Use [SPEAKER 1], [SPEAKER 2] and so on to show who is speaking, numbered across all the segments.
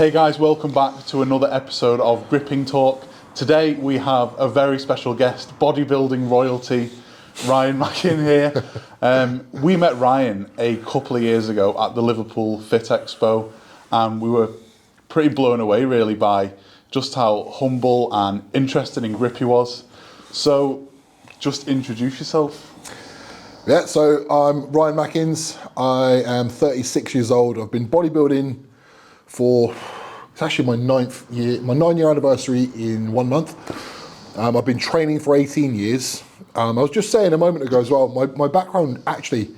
[SPEAKER 1] Hey guys, welcome back to another episode of Gripping Talk. Today we have a very special guest, bodybuilding royalty, Ryan Mackins here. We met Ryan a couple of years ago at the Liverpool Fit Expo, and we were pretty blown away really by just how humble and interested in grip he was. So just introduce yourself.
[SPEAKER 2] Yeah, so I'm Ryan Mackins. I am 36 years old. I've been bodybuilding for, it's actually my 9-year anniversary in 1 month. I've been training for 18 years. I was just saying a moment ago as well, my background actually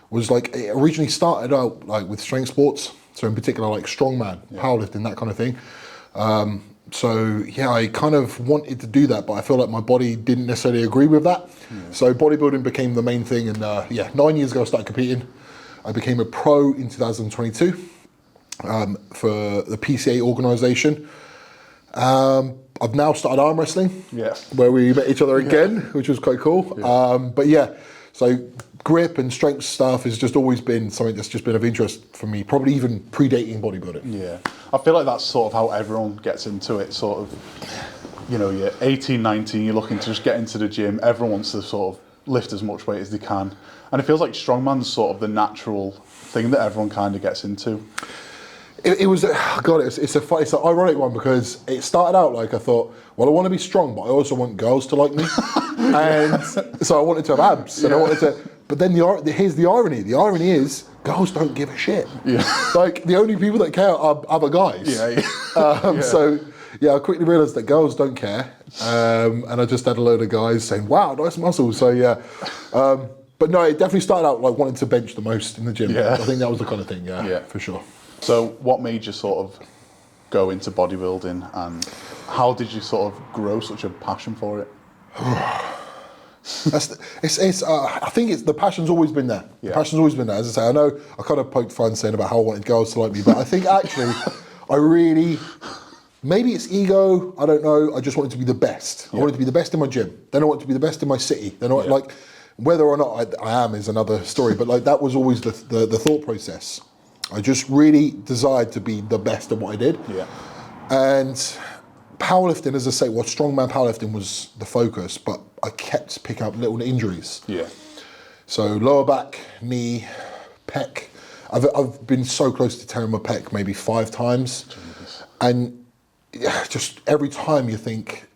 [SPEAKER 2] was like, it originally started out like with strength sports. So in particular like strongman, powerlifting, that kind of thing. So yeah, I kind of wanted to do that, but I feel like my body didn't necessarily agree with that. So bodybuilding became the main thing, and 9 years ago I started competing. I became a pro in 2022 for the PCA organisation. I've now started arm wrestling, where we met each other again, which was quite cool. But yeah, so grip and strength stuff has just always been something that's just been of interest for me, probably even predating bodybuilding.
[SPEAKER 1] Yeah, I feel like that's sort of how everyone gets into it, sort of, you know, you're 18, 19, you're looking to just get into the gym, everyone wants to sort of lift as much weight as they can. And it feels like strongman's sort of the natural thing that everyone kind of gets into.
[SPEAKER 2] It's an ironic one because it started out like I thought, well, I want to be strong, but I also want girls to like me. And so I wanted to have abs, and I wanted to, but then here's the irony. The irony is girls don't give a shit. Like the only people that care are other guys. So yeah, I quickly realised that girls don't care. And I just had a load of guys saying, wow, nice muscles. So yeah. But no, it definitely started out like wanting to bench the most in the gym. I think that was the kind of thing, for sure.
[SPEAKER 1] So what made you sort of go into bodybuilding, and how did you sort of grow such a passion for it?
[SPEAKER 2] I think the passion's always been there. The passion's always been there. As I say, I know I kind of poked fun saying about how I wanted girls to like me, but I think actually maybe it's ego, I don't know. I just wanted to be the best. I wanted to be the best in my gym. Then I wanted to be the best in my city. Then like whether or not I am is another story, but like that was always the thought process. I just really desired to be the best at what I did. And powerlifting, as I say, strongman powerlifting was the focus, but I kept picking up little injuries. So lower back, knee, pec. I've been so close to tearing my pec maybe 5 times. And just every time you think,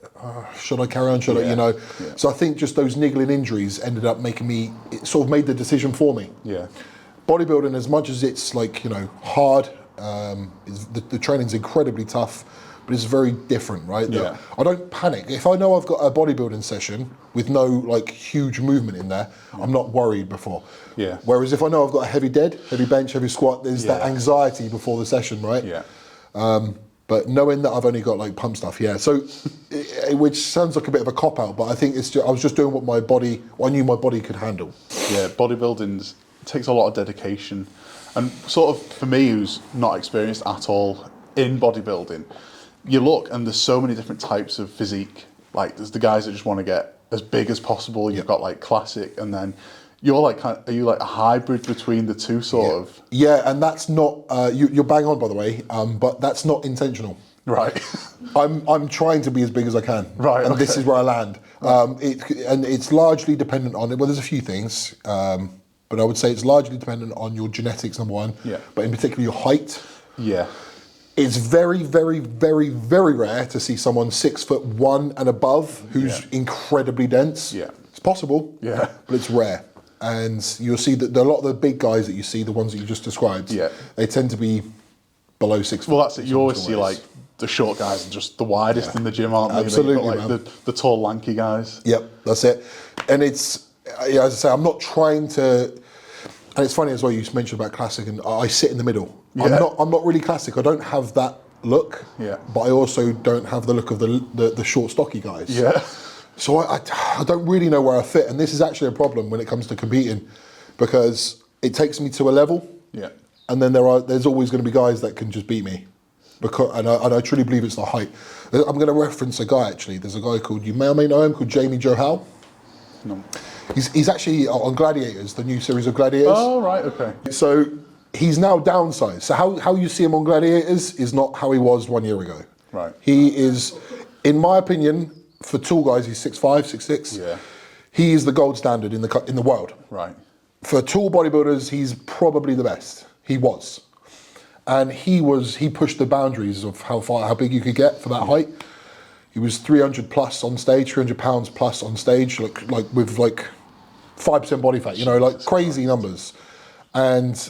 [SPEAKER 2] should I carry on? Should I, you know? So I think just those niggling injuries ended up making me, it sort of made the decision for me. Bodybuilding, as much as it's like, you know, hard, the training's incredibly tough, but it's very different, right? I don't panic. If I know I've got a bodybuilding session with no like huge movement in there, I'm not worried before. Whereas if I know I've got a heavy dead, heavy bench, heavy squat, there's that anxiety before the session, right? But knowing that I've only got like pump stuff, so which sounds like a bit of a cop out, but I think I was just doing what I knew my body could handle.
[SPEAKER 1] Bodybuilding takes a lot of dedication, and sort of for me, who's not experienced at all in bodybuilding, you look and there's so many different types of physique. Like there's the guys that just want to get as big as possible. You've got like classic, and then you're like, are you like a hybrid between the two sort of? And that's not you're bang on, by the way, but that's not intentional. I'm trying to be as big as I can, and this is where I land. And it's largely dependent on it. Well, there's a few things, but I would say it's largely dependent on your genetics, number one. But in particular, your height. It's very, very, very, very rare to see someone 6'1" and above who's incredibly dense. It's possible, but it's rare. And you'll see that a lot of the big guys that you see, the ones that you just described, they tend to be below 6 foot. Well, that's it. You always see like the short guys and just the widest in the gym, aren't they?
[SPEAKER 2] Absolutely,
[SPEAKER 1] like the tall, lanky guys.
[SPEAKER 2] That's it. And it's, as I say, I'm not trying to. And it's funny as well, you mentioned about classic, and I sit in the middle. I'm not really classic. I don't have that look, but I also don't have the look of the short, stocky guys. So I don't really know where I fit, and this is actually a problem when it comes to competing, because it takes me to a level, and then there's always going to be guys that can just beat me, and I truly believe it's the height. I'm going to reference a guy actually. There's a guy called, you may or may know him, called Jamie Johal.
[SPEAKER 1] No.
[SPEAKER 2] He's actually on Gladiators, the new series of Gladiators.
[SPEAKER 1] Oh, right, okay.
[SPEAKER 2] So He's now downsized. So how you see him on Gladiators is not how he was 1 year ago.
[SPEAKER 1] Right.
[SPEAKER 2] He is, in my opinion, for tall guys, he's 6'5", 6'6".
[SPEAKER 1] Yeah.
[SPEAKER 2] He is the gold standard in the world.
[SPEAKER 1] Right.
[SPEAKER 2] For tall bodybuilders, he's probably the best. He was. And he pushed the boundaries of how big you could get for that height. He was 300 plus on stage, 300 pounds plus on stage, like with like 5% body fat, like crazy numbers. And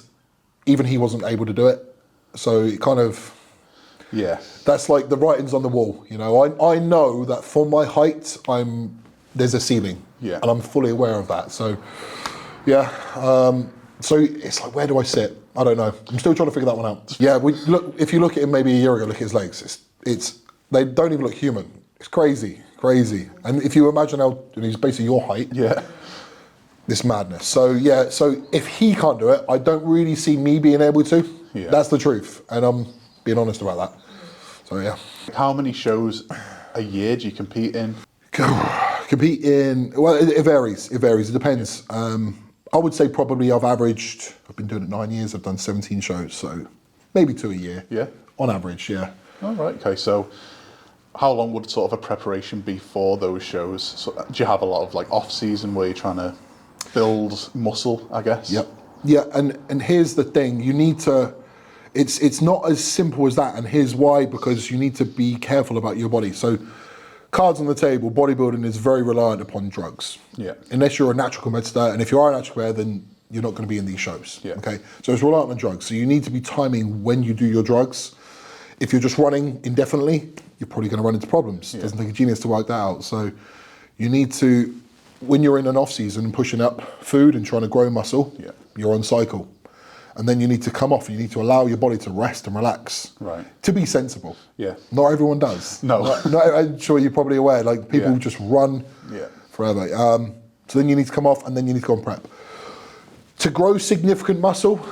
[SPEAKER 2] even he wasn't able to do it. So it kind of, that's like the writing's on the wall. I know that for my height, there's a ceiling.
[SPEAKER 1] Yeah.
[SPEAKER 2] And I'm fully aware of that. So, so it's like, where do I sit? I don't know. I'm still trying to figure that one out. Yeah, if you look at him maybe a year ago, look at his legs. They don't even look human. It's crazy. And if you imagine and he's basically your height. Yeah. This madness. So if he can't do it, I don't really see me being able to. Yeah. That's the truth. And I'm being honest about that. So yeah.
[SPEAKER 1] How many shows a year do you compete in?
[SPEAKER 2] Compete in, well, it varies. It depends. I would say probably I've been doing it 9 years, I've done 17 shows, so maybe 2 a year. Yeah. On average, yeah.
[SPEAKER 1] All right, okay, so how long would sort of a preparation be for those shows? So, do you have a lot of like off season where you're trying to build muscle, I guess?
[SPEAKER 2] Yep. Yeah, and here's the thing, you need to, it's not as simple as that, and here's why, because you need to be careful about your body. So cards on the table, bodybuilding is very reliant upon drugs. Yeah. Unless you're a natural competitor, and if you are a natural competitor, then you're not going to be in these shows. Yeah. Okay. So it's reliant on drugs. So you need to be timing when you do your drugs. If you're just running indefinitely, you're probably going to run into problems. It doesn't take a genius to work that out. So you need to, when you're in an off season and pushing up food and trying to grow muscle, you're on cycle. And then you need to come off and you need to allow your body to rest and relax. Right. To be sensible. Yeah. Not everyone does. No. I'm sure you're probably aware, like people just run forever. So then you need to come off and then you need to go on prep. To grow significant muscle,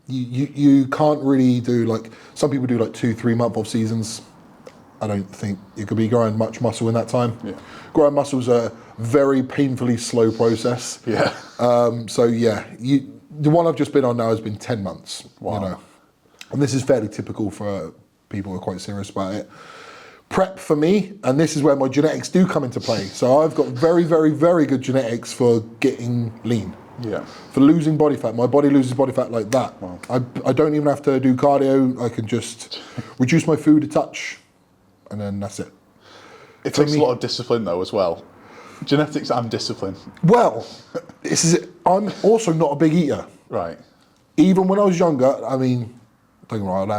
[SPEAKER 2] you can't really do like, some people do like 2-3 month off seasons. I don't think you could be growing much muscle in that time. Yeah. Growing muscle is a very painfully slow process. Yeah. The one I've just been on now has been 10 months. Wow. And this is fairly typical for people who are quite serious about it. Prep for me, and this is where my genetics do come into play. So I've got very, very, very good genetics for getting lean. Yeah. For losing body fat. My body loses body fat like that. Wow. I don't even have to do cardio. I can just reduce my food a touch, and then that's it.
[SPEAKER 1] It takes a lot of discipline though as well. Genetics and discipline.
[SPEAKER 2] Well, this is it. I'm also not a big eater. Right. Even when I was younger, I mean, don't get me wrong,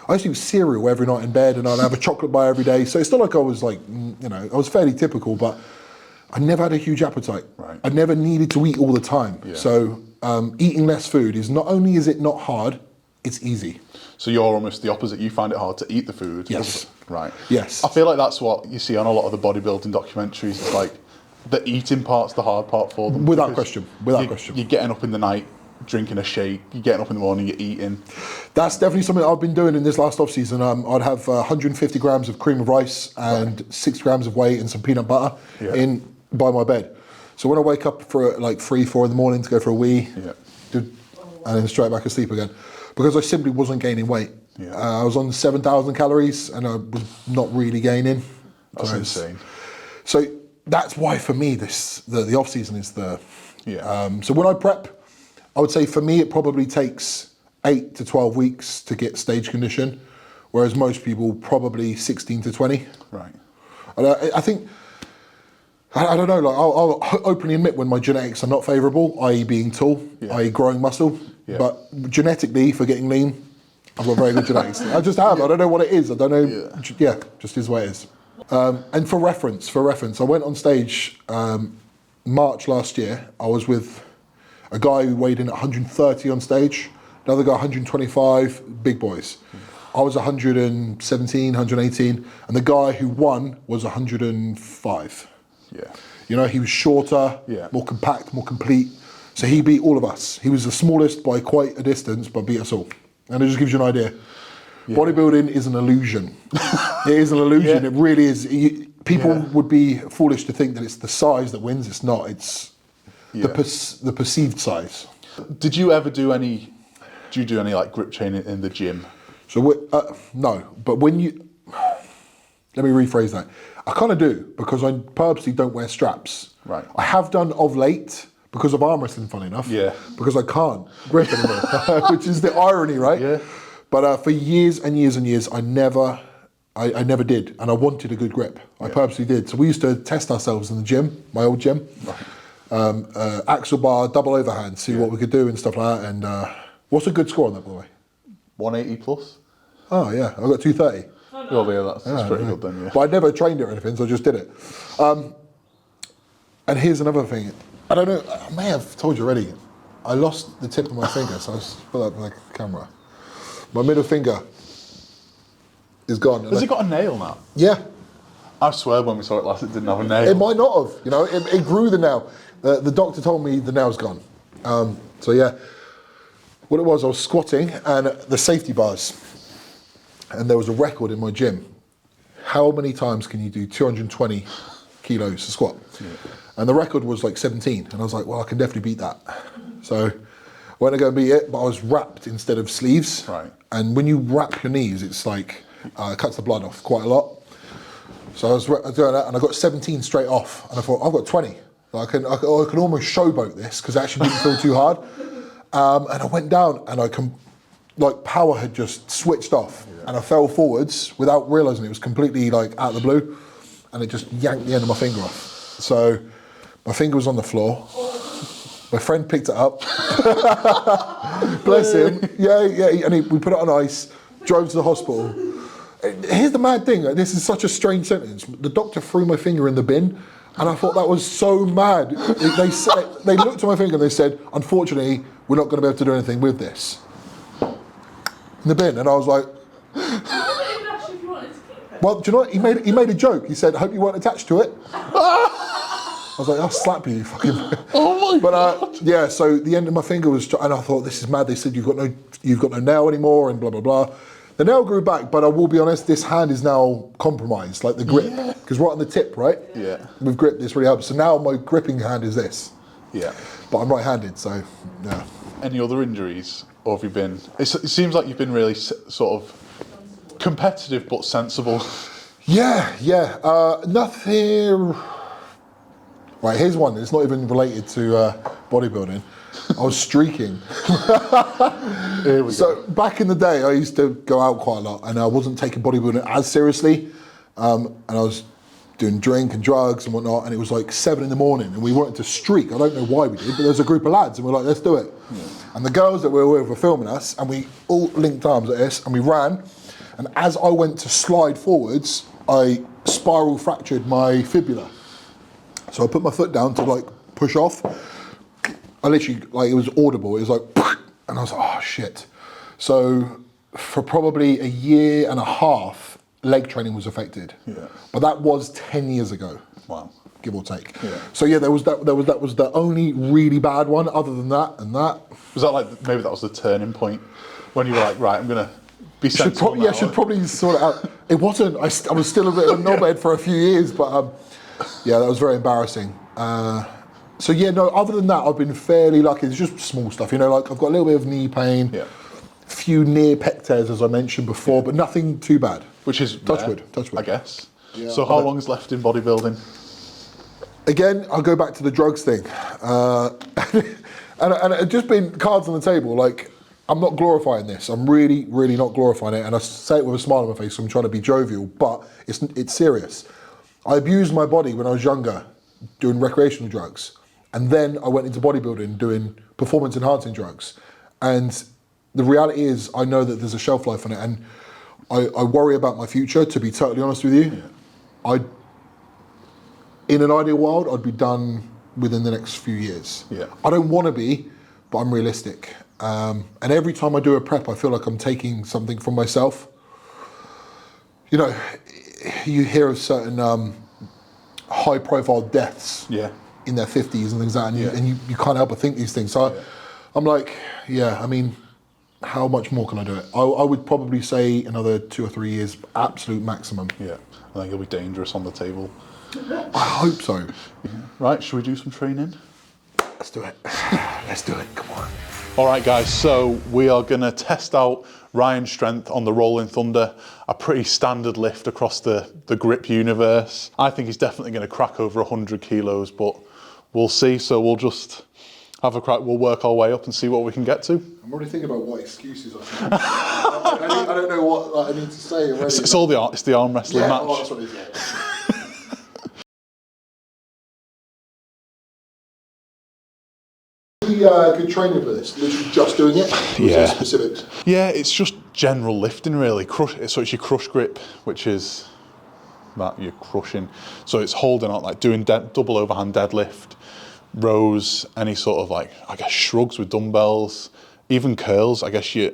[SPEAKER 2] I used to eat cereal every night in bed and I'd have a chocolate bar every day. So it's not like I was like, I was fairly typical, but I never had a huge appetite. Right. I never needed to eat all the time. Yeah. So eating less food is not only is it not hard, it's easy.
[SPEAKER 1] So you're almost the opposite. You find it hard to eat the food.
[SPEAKER 2] Yes.
[SPEAKER 1] Right.
[SPEAKER 2] Yes.
[SPEAKER 1] I feel like that's what you see on a lot of the bodybuilding documentaries. It's like the eating part's the hard part for them.
[SPEAKER 2] Without question.
[SPEAKER 1] You're getting up in the night, drinking a shake. You're getting up in the morning, you're eating.
[SPEAKER 2] That's definitely something I've been doing in this last off season. I'd have 150 grams of cream of rice and 6 grams of whey and some peanut butter by my bed. So when I wake up for like 3-4 in the morning to go for a wee, and then straight back asleep again, because I simply wasn't gaining weight. Yeah. I was on 7,000 calories and I was not really gaining.
[SPEAKER 1] That's insane.
[SPEAKER 2] So that's why for me the off season is the. Yeah. So when I prep, I would say for me it probably takes 8 to 12 weeks to get stage condition, whereas most people probably 16 to 20. Right. And I think. I don't know, like I'll openly admit when my genetics are not favourable, i.e. being tall, i.e. growing muscle, but genetically for getting lean, I've got very good genetics. I just have, I don't know what it is, I don't know, just is what it is. And for reference, I went on stage March last year, I was with a guy who weighed in at 130 on stage, another guy 125, big boys. I was 117, 118, and the guy who won was 105. Yeah. He was shorter, more compact, more complete. So he beat all of us. He was the smallest by quite a distance, but beat us all. And it just gives you an idea. Yeah. Bodybuilding is an illusion. It is an illusion. It really is. People would be foolish to think that it's the size that wins. It's not. It's the perceived size.
[SPEAKER 1] Did you ever do any Do you do any like grip training in the gym?
[SPEAKER 2] So no, but when you, let me rephrase that. I kind of do, because I purposely don't wear straps.
[SPEAKER 1] Right.
[SPEAKER 2] I have done of late because of arm wrestling, funny enough.
[SPEAKER 1] Yeah.
[SPEAKER 2] Because I can't grip anymore, which is the irony, right?
[SPEAKER 1] Yeah.
[SPEAKER 2] But for years and years and years, I never did, and I wanted a good grip. I purposely did. So we used to test ourselves in the gym, my old gym. Right. Axle bar, double overhand, see what we could do and stuff like that. And what's a good score on that, by the way?
[SPEAKER 1] 180 plus.
[SPEAKER 2] Oh yeah, I got 230.
[SPEAKER 1] Oh yeah, that's pretty good then. Yeah.
[SPEAKER 2] But I never trained it or anything, so I just did it. And here's another thing. I don't know. I may have told you already. I lost the tip of my finger, so I just put up the camera. My middle finger is gone.
[SPEAKER 1] Has it got a nail now?
[SPEAKER 2] Yeah.
[SPEAKER 1] I swear when we saw it last, it didn't have a nail.
[SPEAKER 2] It might not have. You know, it grew the nail. The doctor told me the nail's gone. So yeah, what it was, I was squatting and the safety bars, and there was a record in my gym. How many times can you do 220 kilos to squat? Yeah. And the record was like 17, and I was like, well, I can definitely beat that. So I went to go and beat it, but I was wrapped instead of sleeves.
[SPEAKER 1] Right.
[SPEAKER 2] And when you wrap your knees, it's like, it cuts the blood off quite a lot. So I was doing that, and I got 17 straight off, and I thought, I've got 20. I can almost showboat this, because it actually didn't feel too hard. And I went down, and power had just switched off, and I fell forwards without realising it was completely like out of the blue, and it just yanked the end of my finger off. So my finger was on the floor. My friend picked it up. Bless him. Yeah, and we put it on ice, drove to the hospital. Here's the mad thing, this is such a strange sentence. The doctor threw my finger in the bin, and I thought that was so mad. They looked at my finger and they said, unfortunately, we're not going to be able to do anything with this. In the bin, and I was like, well, do you know what? He made a joke. He said, I hope you weren't attached to it. I was like, I'll slap you, fucking.
[SPEAKER 1] Oh my God.
[SPEAKER 2] Yeah, so the end of my finger was, and I thought, this is mad. They said, you've got no nail anymore, and blah, blah, blah. The nail grew back, but I will be honest, this hand is now compromised, like the grip. Because right on the tip, right?
[SPEAKER 1] Yeah.
[SPEAKER 2] With grip, this really helps. So now my gripping hand is this.
[SPEAKER 1] Yeah.
[SPEAKER 2] But I'm right-handed, so, yeah.
[SPEAKER 1] Any other injuries? Or have you been, it seems like you've been really sort of competitive but sensible.
[SPEAKER 2] Yeah. Nothing. Right, here's one. It's not even related to bodybuilding. I was streaking.
[SPEAKER 1] Here we
[SPEAKER 2] So
[SPEAKER 1] go.
[SPEAKER 2] back in the day, I used to go out quite a lot, and I wasn't taking bodybuilding as seriously. And I was doing drink and drugs and whatnot, and it was like 7 in the morning, and we wanted to streak. I don't know why we did, but there was a group of lads, and we were like, let's do it. Yeah. And the girls that we were with were filming us, and we all linked arms like this, and we ran. And as I went to slide forwards, I spiral fractured my fibula. So I put my foot down to like push off. I literally, like, it was audible. It was like, and I was like, oh shit. So for probably a year and a half, leg training was affected.
[SPEAKER 1] Yeah.
[SPEAKER 2] But that was 10 years ago.
[SPEAKER 1] Wow.
[SPEAKER 2] Give or take.
[SPEAKER 1] Yeah.
[SPEAKER 2] So yeah, that was the only really bad one. Other than that, was
[SPEAKER 1] that like, maybe that was the turning point when you were like, right, I'm gonna be sensible now.
[SPEAKER 2] Should probably sort it out. It wasn't. I was still a bit of a knobhead for a few years, but yeah, that was very embarrassing. So yeah, no, other than that, I've been fairly lucky. It's just small stuff, you know, like I've got a little bit of knee pain, a few near pec tears, as I mentioned before, but nothing too bad.
[SPEAKER 1] Which is
[SPEAKER 2] touch wood,
[SPEAKER 1] I guess.
[SPEAKER 2] Yeah.
[SPEAKER 1] So how long is left in bodybuilding?
[SPEAKER 2] Again, I'll go back to the drugs thing. And it just been cards on the table, like, I'm not glorifying this. I'm really, really not glorifying it. And I say it with a smile on my face, so I'm trying to be jovial, but it's serious. I abused my body when I was younger, doing recreational drugs. And then I went into bodybuilding, doing performance enhancing drugs. And the reality is, I know that there's a shelf life on it, and I worry about my future, to be totally honest with you. Yeah. In an ideal world, I'd be done within the next few years.
[SPEAKER 1] Yeah.
[SPEAKER 2] I don't want to be, but I'm realistic. And every time I do a prep, I feel like I'm taking something from myself. You know, you hear of certain high-profile deaths in their 50s and things like that, and you can't help but think these things. So I'm like, I mean, how much more can I do it? I would probably say another 2 or 3 years, absolute maximum.
[SPEAKER 1] Yeah, I think it'll be dangerous on the table.
[SPEAKER 2] I hope so.
[SPEAKER 1] Yeah. Right, should we do some training?
[SPEAKER 2] Let's do it. Let's do it, come on.
[SPEAKER 1] All right, guys, so we are gonna test out Ryan's strength on the Rolling Thunder, a pretty standard lift across the grip universe. I think he's definitely gonna crack over 100 kilos, but we'll see. So we'll just have a crack, we'll work our way up and see what we can get to.
[SPEAKER 2] I'm already thinking about what excuses I can use. I don't know what I need to say already.
[SPEAKER 1] It's all it's the arm wrestling match.
[SPEAKER 2] Oh, that's what it is, yeah. Good training for this, literally just doing it.
[SPEAKER 1] Yeah.
[SPEAKER 2] Specifics.
[SPEAKER 1] Yeah, it's just general lifting really. So it's your crush grip, which is that you're crushing. So it's holding on, like doing double overhand deadlift, rows, any sort of like, I guess shrugs with dumbbells, even curls. I guess you're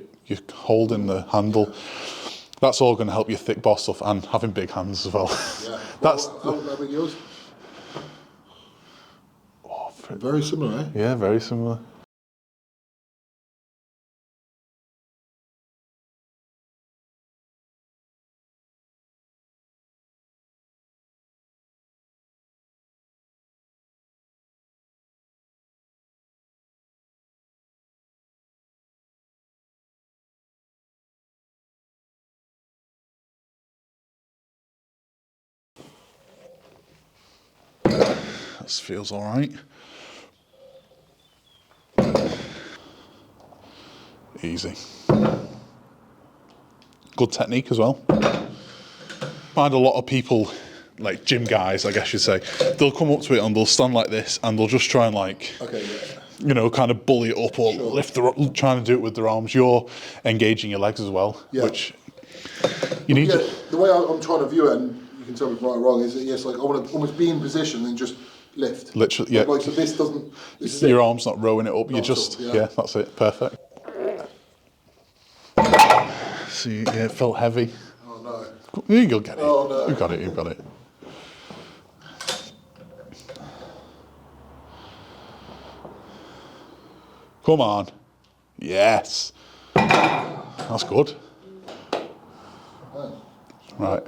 [SPEAKER 1] holding the handle. That's all going to help your thick bar stuff and having big hands as well.
[SPEAKER 2] Yeah.
[SPEAKER 1] That's
[SPEAKER 2] how big are yours? Very similar, eh?
[SPEAKER 1] Yeah, very similar. This feels all right. Easy. Good technique as well. Find a lot of people, like gym guys, I guess you'd say, they'll come up to it and they'll stand like this and they'll just try and like, you know, kind of bully it up or lift trying to do it with their arms. You're engaging your legs as well, which you need.
[SPEAKER 2] Yeah, the way I'm trying to view it, and you can tell me right or wrong, is that yes, like I want to almost be in position and just lift.
[SPEAKER 1] Literally, yeah.
[SPEAKER 2] Like so, this doesn't.
[SPEAKER 1] Your arm's not rowing it up. You just, yeah, that's it. Perfect. See, yeah, it felt heavy.
[SPEAKER 2] Oh no.
[SPEAKER 1] You'll get it.
[SPEAKER 2] Oh no.
[SPEAKER 1] You got it. You got it. Come on. Yes. That's good. Right.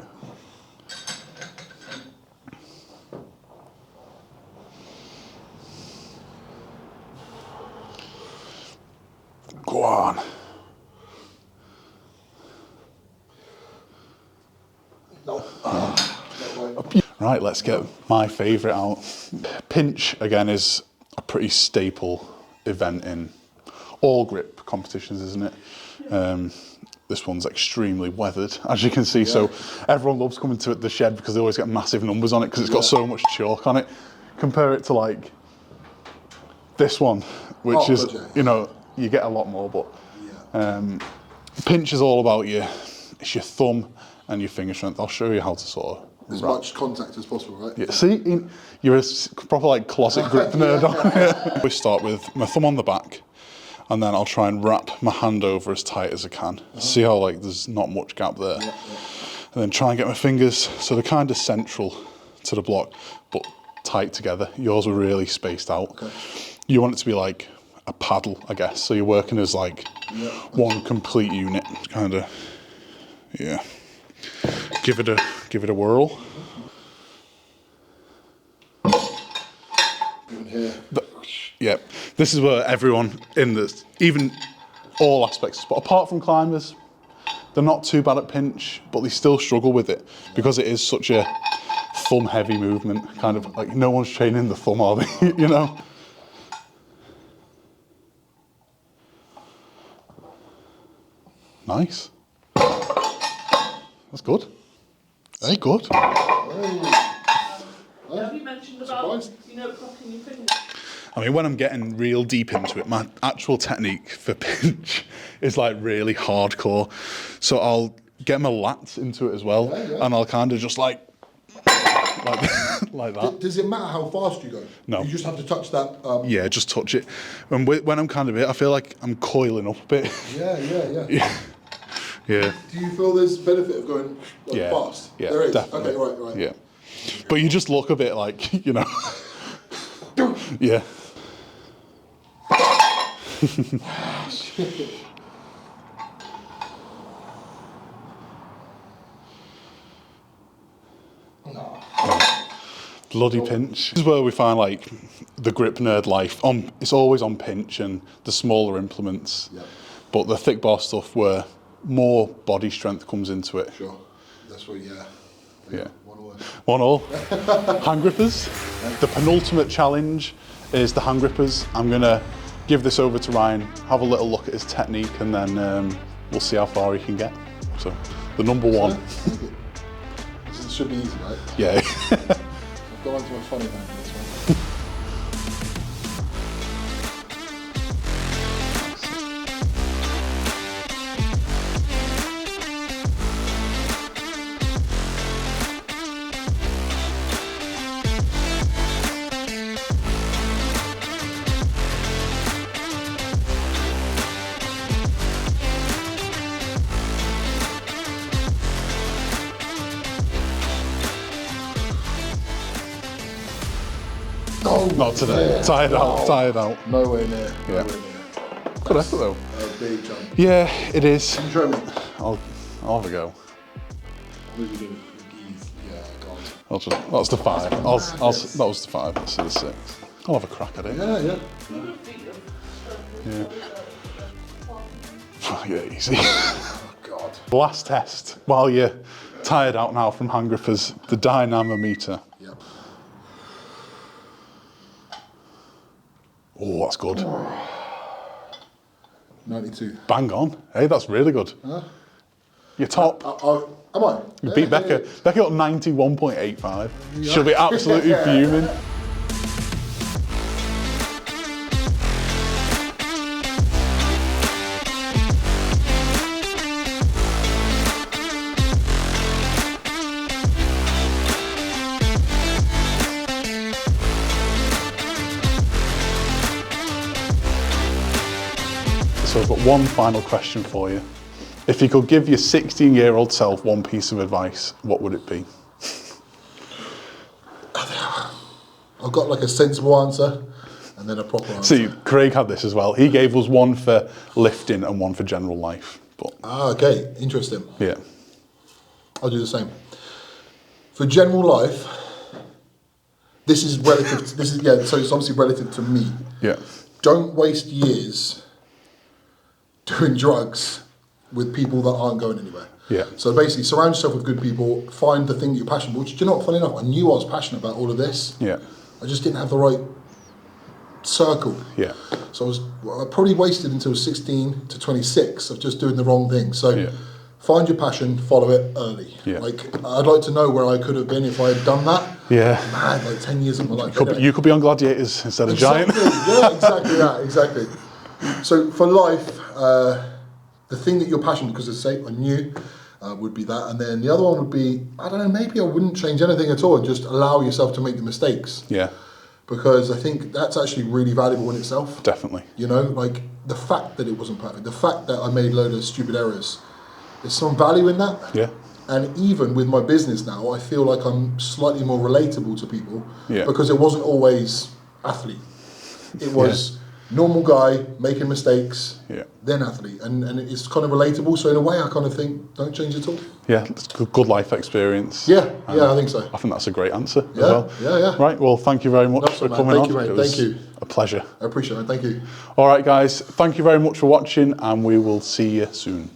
[SPEAKER 1] Go on.
[SPEAKER 2] No.
[SPEAKER 1] Right, let's get my favourite out. Pinch, again, is a pretty staple event in all grip competitions, isn't it? This one's extremely weathered, as you can see, so everyone loves coming to the shed because they always get massive numbers on it because it's got so much chalk on it. Compare it to like this one, which is, you know, you get a lot more, but pinch is all about it's your thumb and your finger strength. I'll show you how to sort of
[SPEAKER 2] as much contact as possible, right?
[SPEAKER 1] Yeah, see, you're a proper like closet grip nerd. We start with my thumb on the back, and then I'll try and wrap my hand over as tight as I can. See how like there's not much gap there. And then try and get my fingers so they're kind of central to the block, but tight together. Yours are really spaced out. You want it to be like a paddle, I guess. So you're working as like one complete unit, kind of. Yeah. Give it a whirl. Yeah, this is where everyone in this, even all aspects, but apart from climbers, they're not too bad at pinch, but they still struggle with it because it is such a thumb-heavy movement. Kind of like no one's training the thumb, are they? You know. Nice. That's good. Very good.
[SPEAKER 3] Have you mentioned about, you know, cracking your fingers?
[SPEAKER 1] I mean, when I'm getting real deep into it, my actual technique for pinch is like really hardcore. So I'll get my lats into it as well, and I'll kind of just like that.
[SPEAKER 2] Does it matter how fast you go?
[SPEAKER 1] No.
[SPEAKER 2] You just have to touch that.
[SPEAKER 1] Yeah, just touch it. And when I'm kind of I feel like I'm coiling up a bit.
[SPEAKER 2] Yeah.
[SPEAKER 1] Yeah.
[SPEAKER 2] Do you feel there's benefit of going fast?
[SPEAKER 1] Yeah,
[SPEAKER 2] there is.
[SPEAKER 1] definitely.
[SPEAKER 2] Okay, right.
[SPEAKER 1] Yeah. But you just look a bit like, you know. Yeah. Bloody pinch. This is where we find like the grip nerd life. It's always on pinch and the smaller implements.
[SPEAKER 2] Yeah.
[SPEAKER 1] But the thick bar stuff where more body strength comes into it.
[SPEAKER 2] Sure. That's what, yeah.
[SPEAKER 1] Yeah.
[SPEAKER 2] 1 all.
[SPEAKER 1] 1 all. Hand grippers. The penultimate challenge is the hand grippers. I'm gonna give this over to Ryan, have a little look at his technique, and then we'll see how far he can get. So, the number 1.
[SPEAKER 2] This should be easy, right?
[SPEAKER 1] Yeah.
[SPEAKER 2] I've gone on to my funny man for this one. No,
[SPEAKER 1] Not today.
[SPEAKER 2] yeah.
[SPEAKER 1] Tired out. Tired out.
[SPEAKER 2] Nowhere near.
[SPEAKER 1] Yeah.
[SPEAKER 2] Nowhere near.
[SPEAKER 1] Good effort though.
[SPEAKER 2] A big jump.
[SPEAKER 1] Yeah, it is.
[SPEAKER 2] Can you show me?
[SPEAKER 1] I'll have a go.
[SPEAKER 2] What did you do? Ease. Yeah, God.
[SPEAKER 1] That's the 5. That was the 5. This is the 6. I'll have a crack at it.
[SPEAKER 2] Yeah, yeah.
[SPEAKER 1] Yeah. Yeah, easy.
[SPEAKER 2] Oh, God.
[SPEAKER 1] Last test. While you're tired out now from hand grippers, the dynamometer.
[SPEAKER 2] Yep.
[SPEAKER 1] Oh, that's good.
[SPEAKER 2] 92.
[SPEAKER 1] Bang on. Hey, that's really good. You're top.
[SPEAKER 2] Am I?
[SPEAKER 1] You beat Becca. Becca got 91.85. She'll be absolutely fuming. So I've got one final question for you. If you could give your 16-year-old self one piece of advice, what would it be?
[SPEAKER 2] I've got like a sensible answer and then a proper answer.
[SPEAKER 1] See, Craig had this as well. He gave us one for lifting and one for general life. But
[SPEAKER 2] Okay, interesting.
[SPEAKER 1] yeah,
[SPEAKER 2] I'll do the same. For general life, this is relative. So it's obviously relative to me.
[SPEAKER 1] yeah,
[SPEAKER 2] Don't waste years doing drugs with people that aren't going anywhere.
[SPEAKER 1] Yeah.
[SPEAKER 2] So basically, surround yourself with good people. Find the thing that you're passionate about. Which, do you know what? Funny enough, I knew I was passionate about all of this.
[SPEAKER 1] yeah,
[SPEAKER 2] I just didn't have the right circle.
[SPEAKER 1] yeah,
[SPEAKER 2] So I probably wasted until 16 to 26 of just doing the wrong thing. So
[SPEAKER 1] Yeah.
[SPEAKER 2] find your passion, follow it early.
[SPEAKER 1] Yeah.
[SPEAKER 2] Like, I'd like to know where I could have been if I had done that.
[SPEAKER 1] yeah.
[SPEAKER 2] Man, like 10 years of my life.
[SPEAKER 1] You could be on Gladiators instead of Giant.
[SPEAKER 2] Yeah, exactly that, exactly. So for life, the thing that you're passionate, because as I say, I knew, would be that. And then the other one would be, I don't know, maybe I wouldn't change anything at all and just allow yourself to make the mistakes.
[SPEAKER 1] Yeah,
[SPEAKER 2] Because I think that's actually really valuable in itself.
[SPEAKER 1] definitely.
[SPEAKER 2] You know, like the fact that it wasn't perfect, the fact that I made a load of stupid errors, there's some value in that.
[SPEAKER 1] Yeah,
[SPEAKER 2] And even with my business now, I feel like I'm slightly more relatable to people
[SPEAKER 1] Yeah.
[SPEAKER 2] because it wasn't always athlete. It was normal guy making mistakes,
[SPEAKER 1] Yeah.
[SPEAKER 2] then athlete. And it's kind of relatable. So in a way, I kind of think, don't change at all.
[SPEAKER 1] yeah. It's good life experience.
[SPEAKER 2] Yeah, I think so.
[SPEAKER 1] I think that's a great answer as
[SPEAKER 2] Yeah,
[SPEAKER 1] well.
[SPEAKER 2] yeah.
[SPEAKER 1] Right, well, thank you very much
[SPEAKER 2] That's
[SPEAKER 1] for
[SPEAKER 2] all, man.
[SPEAKER 1] coming
[SPEAKER 2] Thank
[SPEAKER 1] on.
[SPEAKER 2] you, mate.
[SPEAKER 1] It was
[SPEAKER 2] Thank you.
[SPEAKER 1] a pleasure.
[SPEAKER 2] I appreciate it. Thank you.
[SPEAKER 1] All right, guys, thank you very much for watching, and we will see you soon.